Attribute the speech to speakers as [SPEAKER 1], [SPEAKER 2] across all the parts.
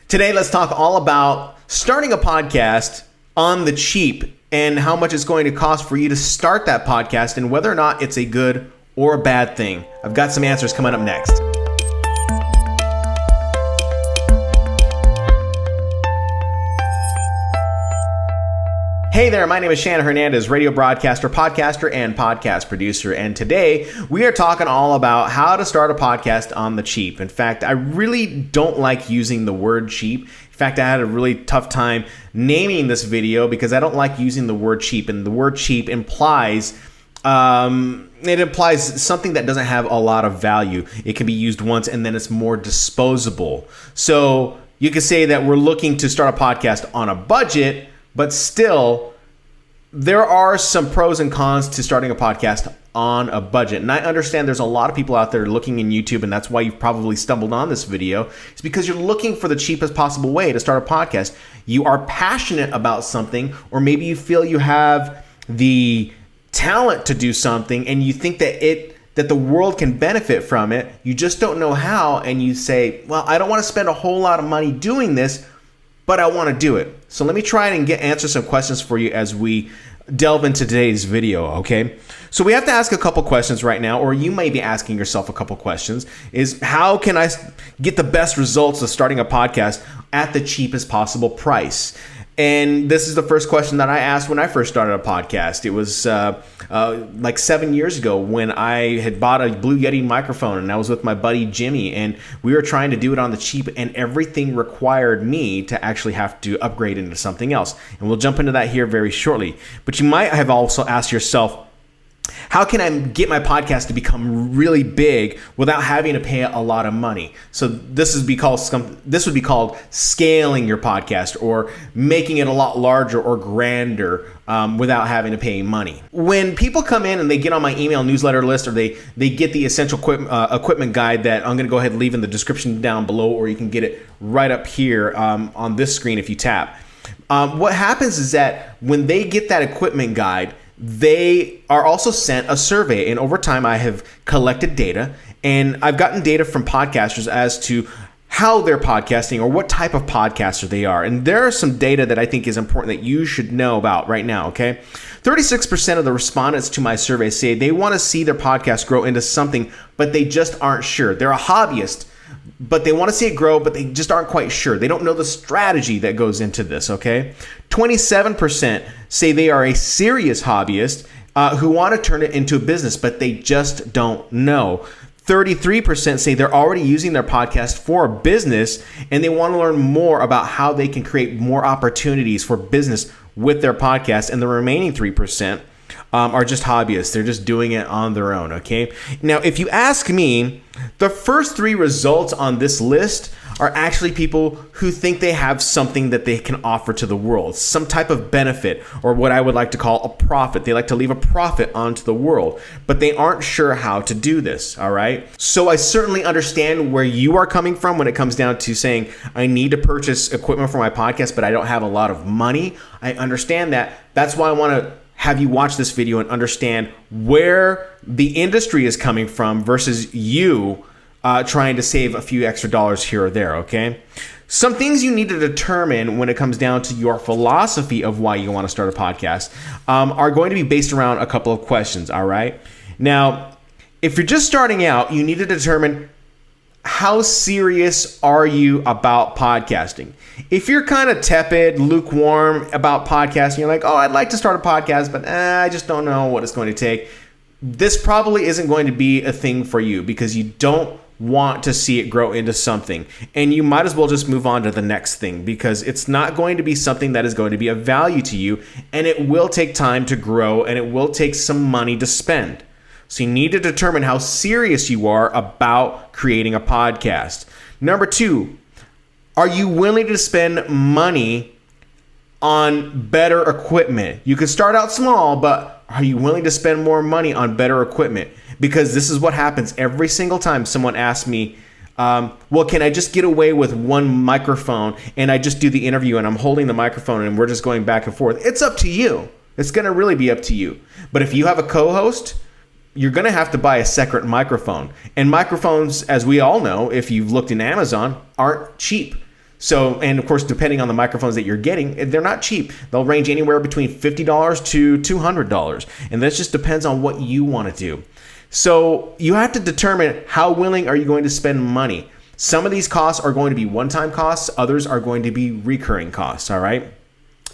[SPEAKER 1] Today, let's talk all about starting a podcast on the cheap and how much it's going to cost for you to start that podcast and whether or not it's a good or a bad thing. I've got some answers coming up next. Hey there, my name is Shannon Hernandez, radio broadcaster, podcaster, and podcast producer. And today we are talking all about how to start a podcast on the cheap. In fact, I really don't like using the word cheap. In fact, I had a really tough time naming this video because I don't like using the word cheap. And the word cheap implies something that doesn't have a lot of value. It can be used once and then it's more disposable. So you could say that we're looking to start a podcast on a budget, but still, there are some pros and cons to starting a podcast on a budget. And I understand there's a lot of people out there looking in YouTube, and that's why you've probably stumbled on this video. It's because you're looking for the cheapest possible way to start a podcast. You are passionate about something, or maybe you feel you have the talent to do something, and you think that the world can benefit from it. You just don't know how, and you say, well, I don't want to spend a whole lot of money doing this, but I want to do it. So let me try and answer some questions for you as we delve into today's video, okay? So we have to ask a couple questions right now, or you may be asking yourself a couple questions, is how can I get the best results of starting a podcast at the cheapest possible price? And this is the first question that I asked when I first started a podcast. It was like 7 years ago when I had bought a Blue Yeti microphone, and I was with my buddy Jimmy, and we were trying to do it on the cheap, and everything required me to actually have to upgrade into something else. And we'll jump into that here very shortly. But you might have also asked yourself, how can I get my podcast to become really big without having to pay a lot of money? So this would be called scaling your podcast, or making it a lot larger or grander without having to pay money. When people come in and they get on my email newsletter list, or they get the essential equipment guide that I'm going to go ahead and leave in the description down below, or you can get it right up here on this screen if you tap. What happens is that when they get that equipment guide, they are also sent a survey, and over time I have collected data, and I've gotten data from podcasters as to how they're podcasting or what type of podcaster they are. And there are some data that I think is important that you should know about right now, okay? 36% of the respondents to my survey say they want to see their podcast grow into something, but they just aren't sure. They're a hobbyist, but they want to see it grow, but they just aren't quite sure. They don't know the strategy that goes into this, okay? 27% say they are a serious hobbyist who want to turn it into a business, but they just don't know. 33% say they're already using their podcast for a business, and they want to learn more about how they can create more opportunities for business with their podcast. And the remaining 3% are just hobbyists. They're just doing it on their own, okay? Now, if you ask me, the first three results on this list are actually people who think they have something that they can offer to the world, some type of benefit, or what I would like to call a profit. They like to leave a profit onto the world, but they aren't sure how to do this, all right? So I certainly understand where you are coming from when it comes down to saying, I need to purchase equipment for my podcast, but I don't have a lot of money. I understand that. That's why I want to have you watch this video and understand where the industry is coming from versus you trying to save a few extra dollars here or there, okay? Some things you need to determine when it comes down to your philosophy of why you want to start a podcast are going to be based around a couple of questions, all right? Now, if you're just starting out, you need to determine, how serious are you about podcasting? If you're kind of tepid, lukewarm about podcasting, you're like, oh, I'd like to start a podcast, but I just don't know what it's going to take. This probably isn't going to be a thing for you because you don't want to see it grow into something. And you might as well just move on to the next thing because it's not going to be something that is going to be of value to you, and it will take time to grow, and it will take some money to spend. So you need to determine how serious you are about creating a podcast. Number 2, are you willing to spend money on better equipment? You can start out small, but are you willing to spend more money on better equipment? Because this is what happens every single time someone asks me, well, can I just get away with one microphone and I just do the interview and I'm holding the microphone and we're just going back and forth? It's up to you. It's going to really be up to you. But if you have a co-host, you're going to have to buy a separate microphone. And microphones, as we all know, if you've looked in Amazon, aren't cheap. So, and of course, depending on the microphones that you're getting, they're not cheap. They'll range anywhere between $50 to $200. And that just depends on what you want to do. So you have to determine how willing are you going to spend money. Some of these costs are going to be one-time costs. Others are going to be recurring costs, all right?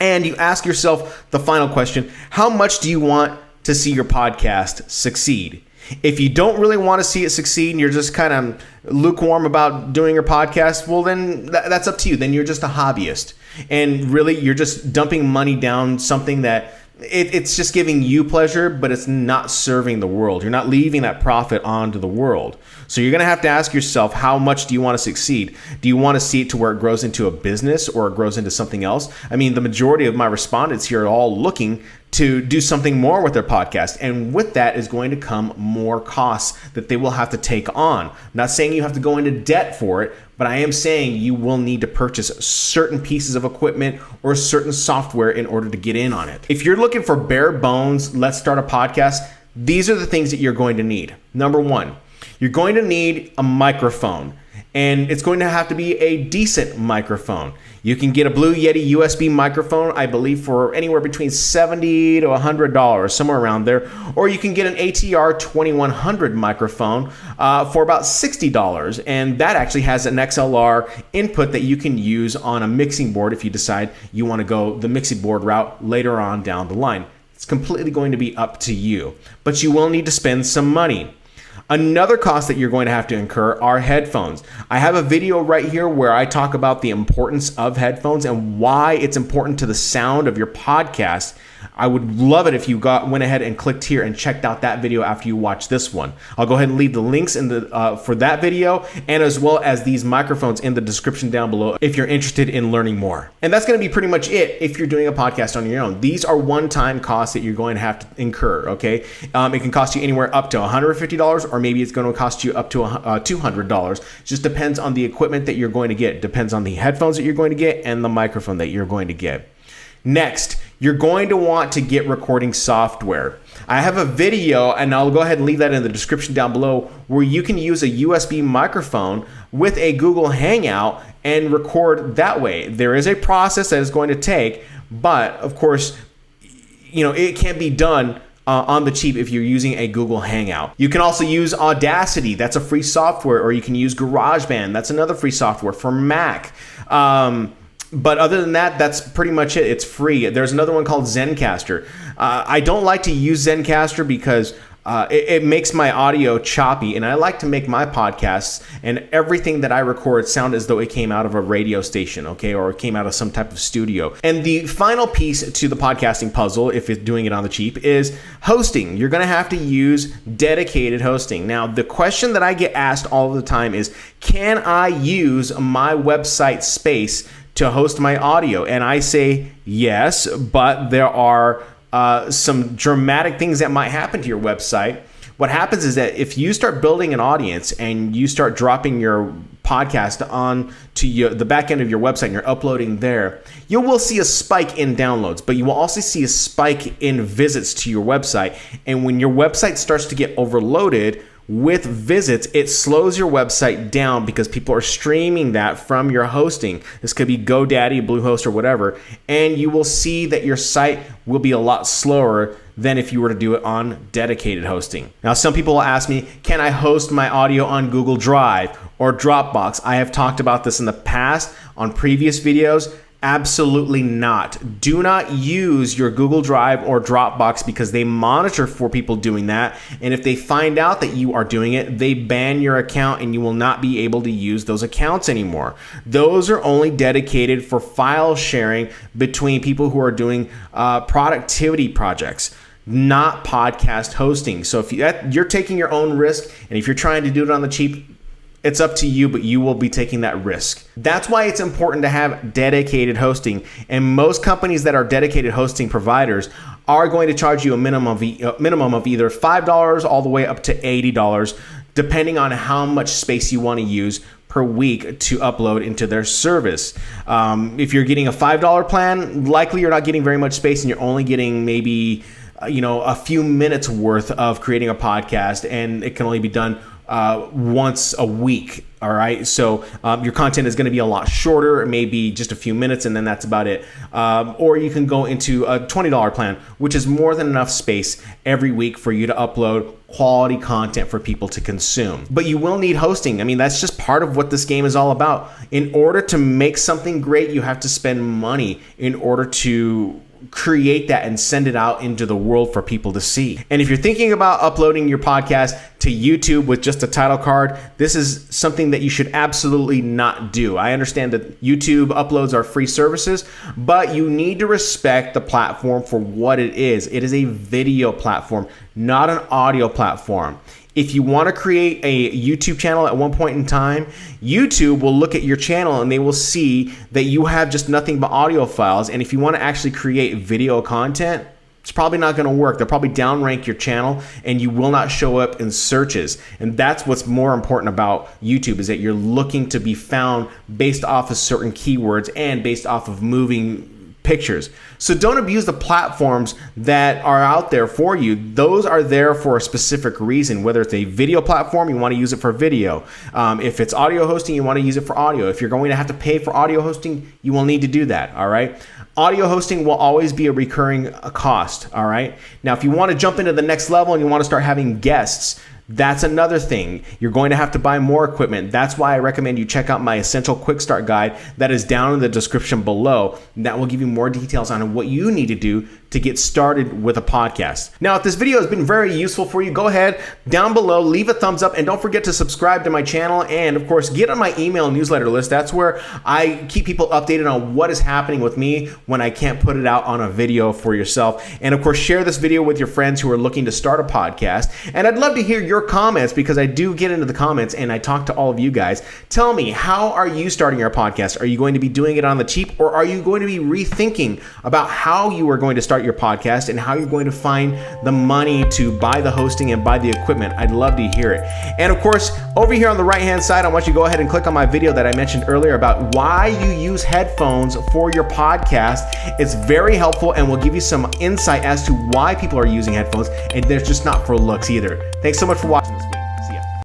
[SPEAKER 1] And you ask yourself the final question, how much do you want to see your podcast succeed? If you don't really want to see it succeed and you're just kind of lukewarm about doing your podcast, well, then that's up to you. Then you're just a hobbyist. And really, you're just dumping money down something that it's just giving you pleasure, but it's not serving the world. You're not leaving that profit onto the world. So you're going to have to ask yourself, how much do you want to succeed? Do you want to see it to where it grows into a business or it grows into something else? I mean, the majority of my respondents here are all looking to do something more with their podcast. And with that is going to come more costs that they will have to take on. I'm not saying you have to go into debt for it, but I am saying you will need to purchase certain pieces of equipment or certain software in order to get in on it. If you're looking for bare bones, let's start a podcast, these are the things that you're going to need. Number one, you're going to need a microphone. And it's going to have to be a decent microphone. You can get a Blue Yeti USB microphone, I believe, for anywhere between $70 to $100, somewhere around there. Or you can get an ATR2100 microphone for about $60. And that actually has an XLR input that you can use on a mixing board if you decide you want to go the mixing board route later on down the line. It's completely going to be up to you. But you will need to spend some money. Another cost that you're going to have to incur are headphones. I have a video right here where I talk about the importance of headphones and why it's important to the sound of your podcast. I would love it if you went ahead and clicked here and checked out that video after you watch this one. I'll go ahead and leave the links in the for that video and as well as these microphones in the description down below if you're interested in learning more. And that's going to be pretty much it if you're doing a podcast on your own. These are one-time costs that you're going to have to incur, okay? It can cost you anywhere up to $150 or maybe it's going to cost you up to $200. It just depends on the equipment that you're going to get. It depends on the headphones that you're going to get and the microphone that you're going to get. Next, you're going to want to get recording software. I have a video, and I'll go ahead and leave that in the description down below, where you can use a USB microphone with a Google Hangout and record that way. There is a process that is going to take, but of course, you know, it can be done on the cheap if you're using a Google Hangout. You can also use Audacity, that's a free software, or you can use GarageBand, that's another free software for Mac. But other than that, that's pretty much it. It's free. There's another one called Zencastr. I don't like to use Zencastr because it makes my audio choppy, and I like to make my podcasts and everything that I record sound as though it came out of a radio station, okay, or it came out of some type of studio. And the final piece to the podcasting puzzle, if it's doing it on the cheap, is hosting. You're going to have to use dedicated hosting. Now, the question that I get asked all the time is, can I use my website space to host my audio? And I say yes, but there are some dramatic things that might happen to your website. What happens is that if you start building an audience and you start dropping your podcast on to the back end of your website and you're uploading there, you will see a spike in downloads, but you will also see a spike in visits to your website. And when your website starts to get overloaded with visits, it slows your website down because people are streaming that from your hosting. This could be GoDaddy, Bluehost, or whatever, and you will see that your site will be a lot slower than if you were to do it on dedicated hosting. Now, some people will ask me, can I host my audio on Google Drive or Dropbox? I have talked about this in the past on previous videos. Absolutely not. Do not use your Google Drive or Dropbox because they monitor for people doing that. And if they find out that you are doing it, they ban your account and you will not be able to use those accounts anymore. Those are only dedicated for file sharing between people who are doing productivity projects, not podcast hosting. So if you're taking your own risk, and if you're trying to do it on the cheap, it's up to you, but you will be taking that risk. That's why it's important to have dedicated hosting. And most companies that are dedicated hosting providers are going to charge you a minimum of either $5 all the way up to $80, depending on how much space you want to use per week to upload into their service. If you're getting a $5 plan, likely you're not getting very much space and you're only getting maybe a few minutes worth of creating a podcast, and it can only be done once a week. All right, so your content is going to be a lot shorter, maybe just a few minutes, and then that's about it. Or you can go into a $20 plan, which is more than enough space every week for you to upload quality content for people to consume. But you will need hosting. I mean, that's just part of what this game is all about. In order to make something great, you have to spend money in order to create that and send it out into the world for people to see. And if you're thinking about uploading your podcast to YouTube with just a title card, this is something that you should absolutely not do. I understand that YouTube uploads are free services, but you need to respect the platform for what it is. It is a video platform, not an audio platform. If you want to create a YouTube channel at one point in time, YouTube will look at your channel and they will see that you have just nothing but audio files. And if you want to actually create video content, it's probably not going to work. They'll probably downrank your channel and you will not show up in searches. And that's what's more important about YouTube, is that you're looking to be found based off of certain keywords and based off of moving pictures. So don't abuse the platforms that are out there for you. Those are there for a specific reason. Whether it's a video platform, you want to use it for video. If it's audio hosting, you want to use it for audio. If you're going to have to pay for audio hosting, you will need to do that. All right. Audio hosting will always be a recurring cost. All right. Now, if you want to jump into the next level and you want to start having guests, that's another thing. You're going to have to buy more equipment. That's why I recommend you check out my Essential Quick Start Guide that is down in the description below. That will give you more details on what you need to do to get started with a podcast. Now, if this video has been very useful for you, go ahead down below, leave a thumbs up, and don't forget to subscribe to my channel. And of course, get on my email newsletter list. That's where I keep people updated on what is happening with me when I can't put it out on a video for yourself. And of course, share this video with your friends who are looking to start a podcast. And I'd love to hear your comments, because I do get into the comments and I talk to all of you guys. Tell me, how are you starting your podcast? Are you going to be doing it on the cheap, or are you going to be rethinking about how you are going to start your podcast and how you're going to find the money to buy the hosting and buy the equipment? I'd love to hear it. And of course, over here on the right hand side, I want you to go ahead and click on my video that I mentioned earlier about why you use headphones for your podcast. It's very helpful and will give you some insight as to why people are using headphones, and they're just not for looks either. Thanks so much for watching.